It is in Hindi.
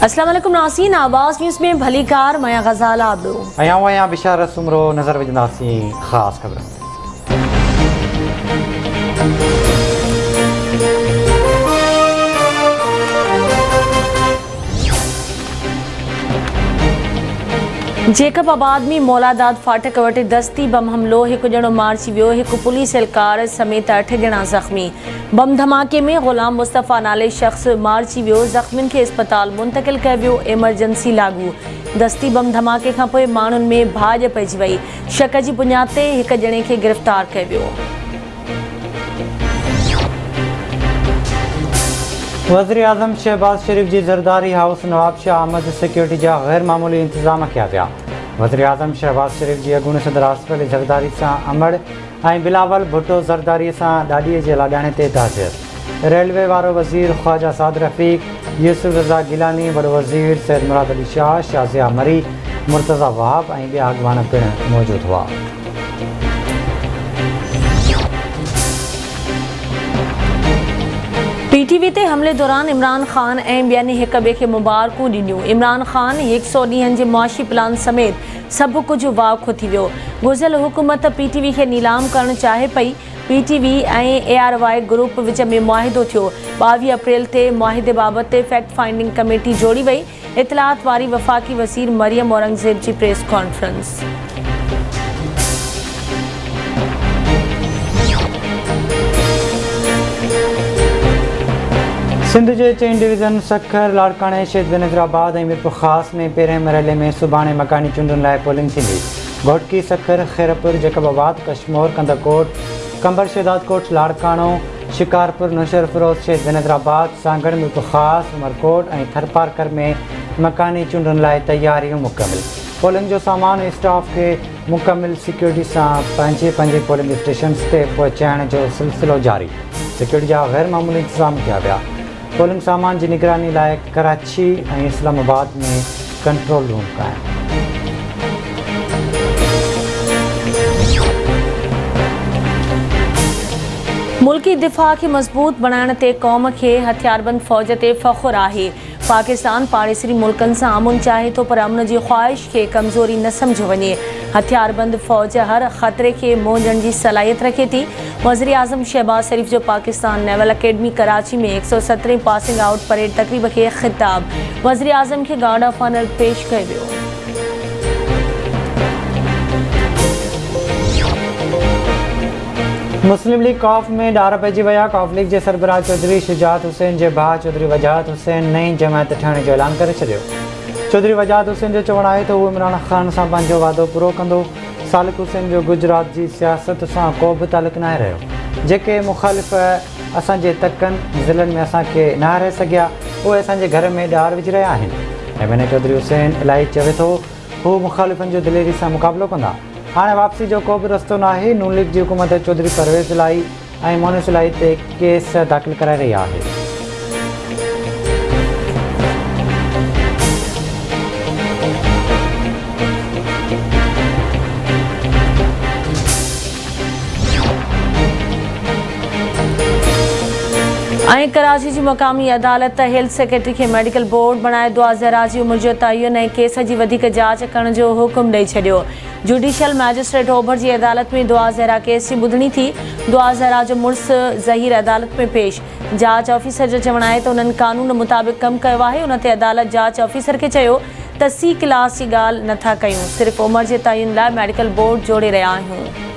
अस्सलाम वालेकुम नाज़रीन, आवाज़ न्यूज़ में भली कार मया गज़ाल आबो आया बिशारत सुमरो नज़र विझंदासीं ख़ासि ख़बर। जेकबाबाद में मौलादाद फाटक वटि दस्ती बम हमलो, एक ॼणो मारिजी वियो, एक पुलिस एहलकार समेत 8 ॼणा ज़ख़्मी। बम धमाके में ग़ुलाम मुस्तफ़ा नाले शख़्स मारिजी वियो, ज़ख़्मियुनि खे अस्पताल मुंतक़िल कयो वियो, एमरजेंसी लागू। दस्ती बम धमाके खां पोइ माण्हुनि में भाॼ पइजी वई। शक जी बुनियाद ते हिक ॼणे खे गिरफ़्तार कयो वियो। वज़ीर आज़म शहबाज शरीफ़ जी ज़रदारी हाउस नवाब शाह अहमद सिक्योरिटी जा गैर मामूली इंतज़ाम कया विया। वज़ीर आज़म शहबाज शरीफ़ जी अॻूणे सदर आसिफ़ अली ज़रदारी सां अमड़ ऐं बिलावल भुट्टो ज़रदारीअ सां ॾाॾीअ जे लाॾाणे ते ताज़ियत। रेलवे वारो वज़ीर ख़्वाजा साद रफ़ीक, यूसुफ रज़ा गिलानी, वॾो वज़ीर सैद मुराद अली शाह, शाज़िया मरी, मुर्तज़ा वहाब ऐं ॿिया अॻवान पिणु मौजूदु हुआ। PTV ते हमले दौरान इमरान ख़ान ऐं ॿियनि हिक ॿिए खे मुबारकूं ॾिनियूं। इमरान ख़ान 100 ॾींहंनि जे मुआशी प्लान समेत सभु कुझु वाखो थी वियो। गुज़िरियल हुकूमत PTV खे नीलाम करणु चाहे पई। PTV ऐं ARY ग्रुप विच में मुआहिदो थियो। 22 अप्रैल ते मुआहिदे बाबति फैक्ट फाइंडिंग कमेटी जोड़ी वई। इतलात वारी वफ़ाक़ी वज़ीर मरियम औरंगज़ेब जी प्रेस कॉन्फ्रेंस। सिंध जे 4 डिवीज़न सखर, लाड़काणे, शहीद बेनज़ीराबाद ऐं मीरपुर ख़ासि में पहिरें मरहले में सुभाणे मकानी चूंडुनि लाइ पोलिंग थींदी। घोटकी, सखर, खैरपुर, जेकबाबाद, कशमोर, कंदरकोट, कंबर, शहदादकोट, लाड़काणो, शिकारपुर, नौशहर फिरोज़, शहीद बेनज़ीराबाद, सांगड़, मीरपुर ख़ासि, उमरकोट ऐं थरपारकर में मकानी चूंडुनि लाइ तयारियूं मुकमिल। पोलिंग जो सामान स्टाफ खे मुकमिल सिक्योरिटी सां पंहिंजे पोलिंग स्टेशन्स ते पहुचाइण जो सिलसिलो जारी। सिक्योरिटी जा गैर मामूली इंतज़ाम कया विया। पोलिंग सामान जी निगरानी लाइ कराची ऐं इस्लामाबाद में कंट्रोल रूम क़ाइमु। मुल्की दिफ़ा खे मज़बूत बणाइण ते क़ौम खे हथियारबंद फ़ौज ते फ़ख़्रु आहे। पाकिस्तान पाड़ेसरी मुल्कनि सां अमुन चाहे थो, पर अमन जी ख़्वाहिश खे कमज़ोरी न सम्झो वञे। हथियारबंद फ़ौज हर ख़तरे खे मोहणु जी सलाहियत रखे थी। वज़ीर आज़म शहबाज शरीफ़ जो पाकिस्तान नेवल अकेडमी कराची में 117 पासिंग आउट परेड तक़रीब खे ख़िताब। वज़ीर आज़म खे गार्ड ऑफ ऑनर पेश कयो वियो। मुस्लिम लीग कॉफ में ॾार पइजी विया। कॉफ लीग जे सरबराह चौधरी शुजात हुसैन जे भाउ चौधरी वजाहत हुसैन नई जमायत ठाहिण जो ऐलान करे छॾियो। चौधरी वजाहत हुसैन जो चवणु आहे त उहो इमरान ख़ान सां पंहिंजो वादो पूरो कंदो। सालिक हुसैन जो गुजरात जी सियासत सां को बि तालुक़ु न आहे रहियो। जेके मुख़ालिफ़ असांजे तकनि ज़िलनि में असांखे न रहे सघिया, उहे असांजे घर में ॾार विझी रहिया आहिनि। MNA चौधरी हुसैन इलाही चवे थो हू मुख़ालिफ़नि जो दिलेरी सां मुक़ाबिलो कंदा। हाणे वापसी जो को बि रस्तो न आहे। नून लीग जी हुकूमत चौधरी परवेज़ इलाही ऐं मोनिस इलाही ते केस दाख़िल कराए रही आहे। कराची जी मक़ामी अदालत हेल्थ सेक्रेटरी खे मेडिकल बोर्ड बणाए दुआ ज़हरा जी उमिरि जो तयन ऐं केस जी वधीक जांच करण जो हुकुम ॾेई छॾियो। जुडिशियल मैजिस्ट्रेट ओभर जी अदालत में दुआ ज़हरा केस जी ॿुधणी थी। दुआ ज़हरा जो मुड़ुसु ज़हीर अदालत में पेश। जांच ऑफिसर जो चवणु आहे त उन्हनि कानून मुताबिक़ कमु कयो आहे। उन ते अदालत जांच ऑफिसर खे चयो त C क्लास जी ॻाल्हि नथा कयूं, सिर्फ़ु उमिरि जे तयन लाइ मेडिकल बोर्ड जोड़े रहिया आहियूं।